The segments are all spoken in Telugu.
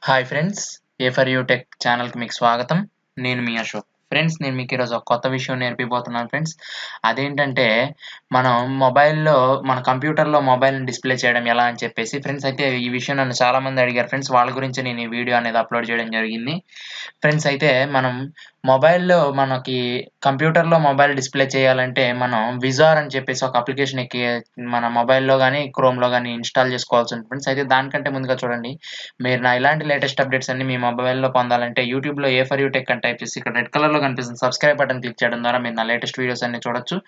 Hi friends, A for you tech ఛానల్కి మీకు స్వాగతం. నేను మీ అశోక్. ఫ్రెండ్స్, నేను మీకు ఈరోజు ఒక కొత్త విషయం నేర్పిపోతున్నాను ఫ్రెండ్స్. అదేంటంటే మనం మొబైల్లో మన కంప్యూటర్లో మొబైల్ని డిస్ప్లే చేయడం ఎలా అని చెప్పేసి. ఫ్రెండ్స్, అయితే ఈ విషయం నన్ను చాలామంది అడిగారు ఫ్రెండ్స్. వాళ్ళ గురించి నేను ఈ వీడియో అనేది అప్లోడ్ చేయడం జరిగింది. ఫ్రెండ్స్, అయితే మనం మొబైల్లో మనకి కంప్యూటర్లో మొబైల్ డిస్ప్లే చేయాలంటే మనం విజార్ అని చెప్పేసి ఒక అప్లికేషన్ ఎక్కి మన మొబైల్లో కానీ క్రోమ్లో కానీ ఇన్స్టాల్ చేసుకోవాల్సి ఉంటుంది ఫ్రెండ్స్. అయితే దానికంటే ముందుగా చూడండి, మీరు నా ఇలాంటి లేటెస్ట్ అప్డేట్స్ అన్ని మీ మొబైల్లో పొందాలంటే యూట్యూబ్లో ఏ ఫర్ యూ టెక్ అని టైప్ చేసి ఇక్కడ రెడ్ కలర్లో కనిపిస్తుంది సబ్స్క్రైబ్ బటన్ క్లిక్ చేయడం ద్వారా మీరు నా లేటెస్ట్ వీడియోస్ అన్ని చూడొచ్చు.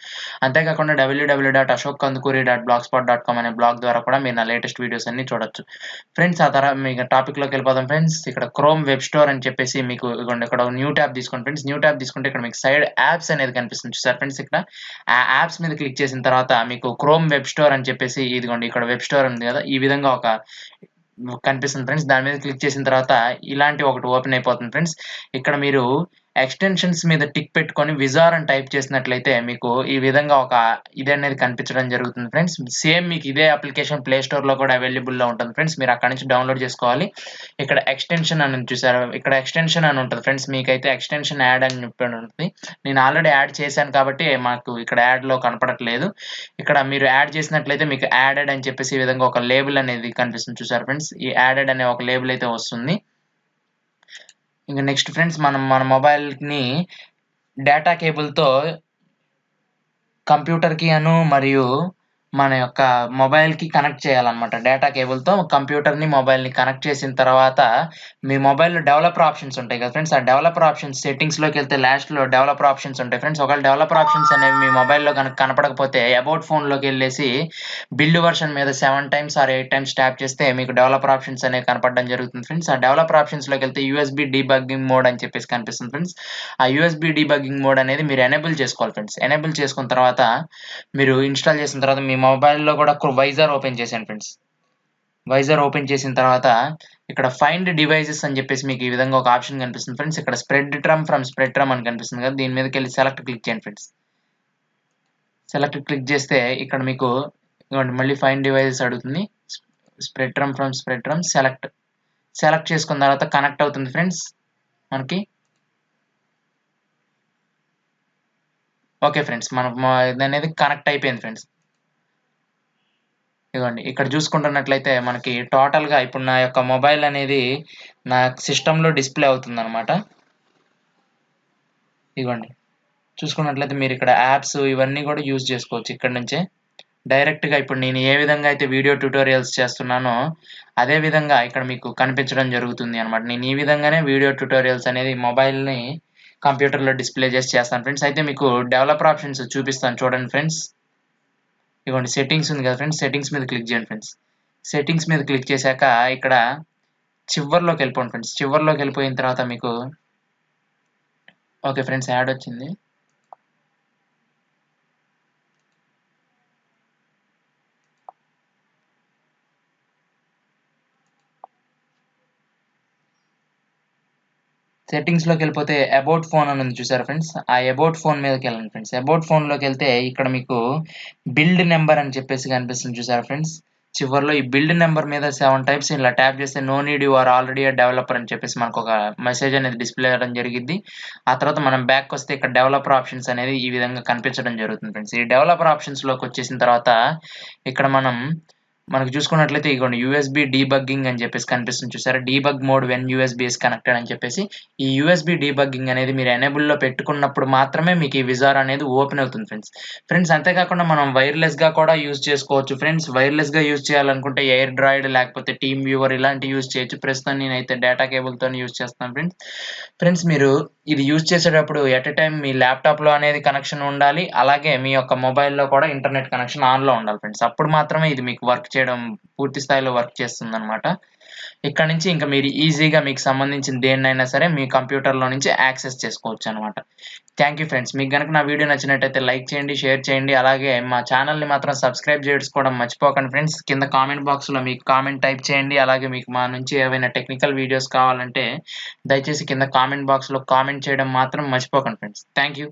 అంతేకాకుండా www.ashokkandukurī.blogspot.com అనే బ్లాగ్ ద్వారా కూడా మీరు నా లేటెస్ట్ వీడియోస్ అన్ని చూడొచ్చు. ఫ్రెండ్స్, ఆ తర్వాత మీకు టాపిక్లోకి వెళ్ళిపోదాం ఫ్రెండ్స్. ఇక్కడ క్రోమ్ వెబ్ స్టోర్ అని చెప్పేసి మీకు ఇక్కడ న్యూ ట్యాబ్ తీసుకోండి ఫ్రెండ్స్. న్యూ ట్యాబ్ తీసుకుంటే ఇక్కడ మీకు సైడ్ యాప్స్ అనేది కనిపిస్తుంది చూసారు ఫ్రెండ్స్. ఇక్కడ ఆ యాప్స్ మీద క్లిక్ చేసిన తర్వాత మీకు క్రోమ్ వెబ్ స్టోర్ అని చెప్పేసి ఇదిగోండి ఇక్కడ వెబ్ స్టోర్ ఉంది కదా, ఈ విధంగా ఒక కనిపిస్తుంది ఫ్రెండ్స్. దాని మీద క్లిక్ చేసిన తర్వాత ఇలాంటి ఒకటి ఓపెన్ అయిపోతుంది ఫ్రెండ్స్. ఇక్కడ మీరు ఎక్స్టెన్షన్స్ మీద టిక్ పెట్టుకొని విజార్ అని టైప్ చేసినట్లయితే మీకు ఈ విధంగా ఒక ఇది అనేది కనిపించడం జరుగుతుంది ఫ్రెండ్స్. సేమ్ మీకు ఇదే అప్లికేషన్ ప్లే స్టోర్లో కూడా అవైలబుల్లో ఉంటుంది ఫ్రెండ్స్. మీరు అక్కడ నుంచి డౌన్లోడ్ చేసుకోవాలి. ఇక్కడ ఎక్స్టెన్షన్ అని చూసారు, ఇక్కడ ఎక్స్టెన్షన్ అని ఉంటుంది ఫ్రెండ్స్. మీకైతే ఎక్స్టెన్షన్ యాడ్ అని చెప్పి ఉంటుంది. నేను ఆల్రెడీ యాడ్ చేశాను కాబట్టి మాకు ఇక్కడ యాడ్లో కనపడట్లేదు. ఇక్కడ మీరు యాడ్ చేసినట్లయితే మీకు యాడెడ్ అని చెప్పేసి ఈ విధంగా ఒక లేబుల్ అనేది కనిపిస్తుంది చూసారు ఫ్రెండ్స్. ఈ యాడెడ్ అనే ఒక లేబుల్ అయితే వస్తుంది. ఇంకా నెక్స్ట్ ఫ్రెండ్స్, మనం మన మొబైల్ని డేటా కేబుల్తో కంప్యూటర్కి మరియు మన యొక్క మొబైల్కి కనెక్ట్ చేయాలన్నమాట. డేటా కేబుల్తో కంప్యూటర్ని మొబైల్ని కనెక్ట్ చేసిన తర్వాత మీ మొబైల్లో డెవలపర్ ఆప్షన్స్ ఉంటాయి కదా ఫ్రెండ్స్. ఆ డెవలపర్ ఆప్షన్స్ సెట్టింగ్స్లోకి వెళ్తే లాస్ట్లో డెవలపర్ ఆప్షన్స్ ఉంటాయి ఫ్రెండ్స్. ఒకవేళ డెవలపర్ ఆప్షన్స్ అనేవి మీ మొబైల్లో కనుక కనపడకపోతే అబౌట్ ఫోన్లోకి వెళ్ళేసి బిల్డ్ వర్షన్ మీద 7 times or 8 times ట్యాప్ చేస్తే మీకు డెవలపర్ ఆప్షన్స్ అనేవి కనపడడం జరుగుతుంది ఫ్రెండ్స్. ఆ డెవలపర్ ఆప్షన్స్లోకి వెళ్తే యూఎస్బీ డీబగ్గింగ్ మోడ్ అని చెప్పేసి కనిపిస్తుంది ఫ్రెండ్స్. ఆ యూఎస్బీ డీబగ్గింగ్ మోడ్ అనేది మీరు ఎనేబుల్ చేసుకోవాలి ఫ్రెండ్స్. ఎనేబుల్ చేసుకున్న తర్వాత మీరు ఇన్స్టాల్ చేసిన తర్వాత మీ మొబైల్లో కూడా వైజార్ ఓపెన్ చేశాను ఫ్రెండ్స్. వైజార్ ఓపెన్ చేసిన తర్వాత ఇక్కడ ఫైండ్ డివైజెస్ అని చెప్పేసి మీకు ఈ విధంగా ఒక ఆప్షన్ కనిపిస్తుంది ఫ్రెండ్స్. ఇక్కడ స్ప్రెడ్ట్రమ్ ఫ్రమ్ స్ప్రెడ్ట్రమ్ అని కనిపిస్తుంది కదా, దీని మీదకి వెళ్ళి సెలెక్ట్ క్లిక్ చేయండి ఫ్రెండ్స్. సెలెక్ట్ క్లిక్ చేస్తే ఇక్కడ మీకు మళ్ళీ ఫైండ్ డివైజెస్ అడుగుతుంది. స్ప్రెడ్ట్రమ్ ఫ్రమ్ స్ప్రెడ్ట్రమ్ సెలెక్ట్ చేసుకున్న తర్వాత కనెక్ట్ అవుతుంది ఫ్రెండ్స్ మనకి. ఓకే ఫ్రెండ్స్, మన ఇది అనేది కనెక్ట్ అయిపోయింది ఫ్రెండ్స్. ఇదిగోండి ఇక్కడ చూసుకుంటున్నట్లయితే మనకి టోటల్గా ఇప్పుడు నా యొక్క మొబైల్ అనేది నా సిస్టంలో డిస్ప్లే అవుతుంది అనమాట. ఇదిగోండి చూసుకున్నట్లయితే మీరు ఇక్కడ యాప్స్ ఇవన్నీ కూడా యూజ్ చేసుకోవచ్చు ఇక్కడ నుంచే డైరెక్ట్గా. ఇప్పుడు నేను ఏ విధంగా అయితే వీడియో ట్యూటోరియల్స్ చేస్తున్నానో అదే విధంగా ఇక్కడ మీకు కనిపించడం జరుగుతుంది అనమాట. నేను ఈ విధంగానే వీడియో ట్యూటోరియల్స్ అనేది మొబైల్ని కంప్యూటర్లో డిస్ప్లే చేసి చేస్తాను ఫ్రెండ్స్. అయితే మీకు డెవలపర్ ఆప్షన్స్ చూపిస్తాను చూడండి ఫ్రెండ్స్. ఇదిగోండి సెట్టింగ్స్ ఉంది కదా ఫ్రెండ్స్, సెట్టింగ్స్ మీద క్లిక్ చేయండి ఫ్రెండ్స్. సెట్టింగ్స్ మీద క్లిక్ చేశాక ఇక్కడ చివర్లోకి వెళ్ళిపోండి ఫ్రెండ్స్. చివర్లోకి వెళ్ళిపోయిన తర్వాత మీకు ఓకే ఫ్రెండ్స్ యాడ్ వచ్చింది. సెట్టింగ్స్లోకి వెళ్ళిపోతే అబౌట్ ఫోన్ అని ఉంది చూసారా ఫ్రెండ్స్. ఆ అబౌట్ ఫోన్ మీదకి వెళ్ళండి ఫ్రెండ్స్. అబౌట్ ఫోన్లోకి వెళ్తే ఇక్కడ మీకు బిల్డ్ నెంబర్ అని చెప్పేసి కనిపిస్తుంది చూసారా ఫ్రెండ్స్. చివరిలో ఈ బిల్డ్ నెంబర్ మీద 7 times ఇలా ట్యాప్ చేస్తే no need you are already developer అని చెప్పేసి మనకు ఒక మెసేజ్ అనేది డిస్ప్లే అవ్వడం జరిగింది. ఆ తర్వాత మనం బ్యాక్ వస్తే ఇక్కడ డెవలపర్ ఆప్షన్స్ అనేది ఈ విధంగా కనిపించడం జరుగుతుంది ఫ్రెండ్స్. ఈ డెవలపర్ ఆప్షన్స్లోకి వచ్చేసిన తర్వాత ఇక్కడ మనకు చూసుకున్నట్లయితే ఇదిగోండి యూఎస్బీ డీబగ్గింగ్ అని చెప్పేసి కనిపిస్తుంది చూసారా. Debug mode when USB is connected అని చెప్పేసి ఈ యూఎస్బీ డీబగ్గింగ్ అనేది మీరు ఎనేబుల్లో పెట్టుకున్నప్పుడు మాత్రమే మీకు ఈ విజార్ అనేది ఓపెన్ అవుతుంది ఫ్రెండ్స్. అంతేకాకుండా మనం వైర్లెస్గా కూడా యూజ్ చేసుకోవచ్చు ఫ్రెండ్స్. వైర్లెస్గా యూజ్ చేయాలనుకుంటే ఎయిర్ డ్రాయిడ్ లేకపోతే టీమ్ వ్యూవర్ ఇలాంటివి యూజ్ చేయొచ్చు. ప్రస్తుతం నేనైతే డేటా కేబుల్తో యూజ్ చేస్తాను ఫ్రెండ్స్. మీరు ఇది యూజ్ చేసేటప్పుడు ఎట్ ఎ టైం మీ ల్యాప్టాప్లో అనేది కనెక్షన్ ఉండాలి, అలాగే మీ యొక్క మొబైల్లో కూడా ఇంటర్నెట్ కనెక్షన్ ఆన్లో ఉండాలి ఫ్రెండ్స్. అప్పుడు మాత్రమే ఇది మీకు వర్క్ చేయడం పూర్తి స్థాయిలో వర్క్ చేస్తుంది అనమాట. ఇక్కడ నుంచి ఇంకా మీరు ఈజీగా మీకు సంబంధించిన దేన్నైనా సరే మీ కంప్యూటర్లో నుంచి యాక్సెస్ చేసుకోవచ్చు అనమాట. Thank you friends. మీకు కనుక నా వీడియో నచ్చినట్టయితే లైక్ చేయండి, షేర్ చేయండి, అలాగే మా ఛానల్ని మాత్రం సబ్స్క్రైబ్ చేసుకోవడం మర్చిపోకండి ఫ్రెండ్స్. కింద కామెంట్ బాక్స్లో మీకు కామెంట్ టైప్ చేయండి. అలాగే మీకు మా నుంచి ఏవైనా టెక్నికల్ వీడియోస్ కావాలంటే దయచేసి కింద కామెంట్ బాక్స్లో కామెంట్ చేయడం మాత్రం మర్చిపోకండి ఫ్రెండ్స్. Thank you.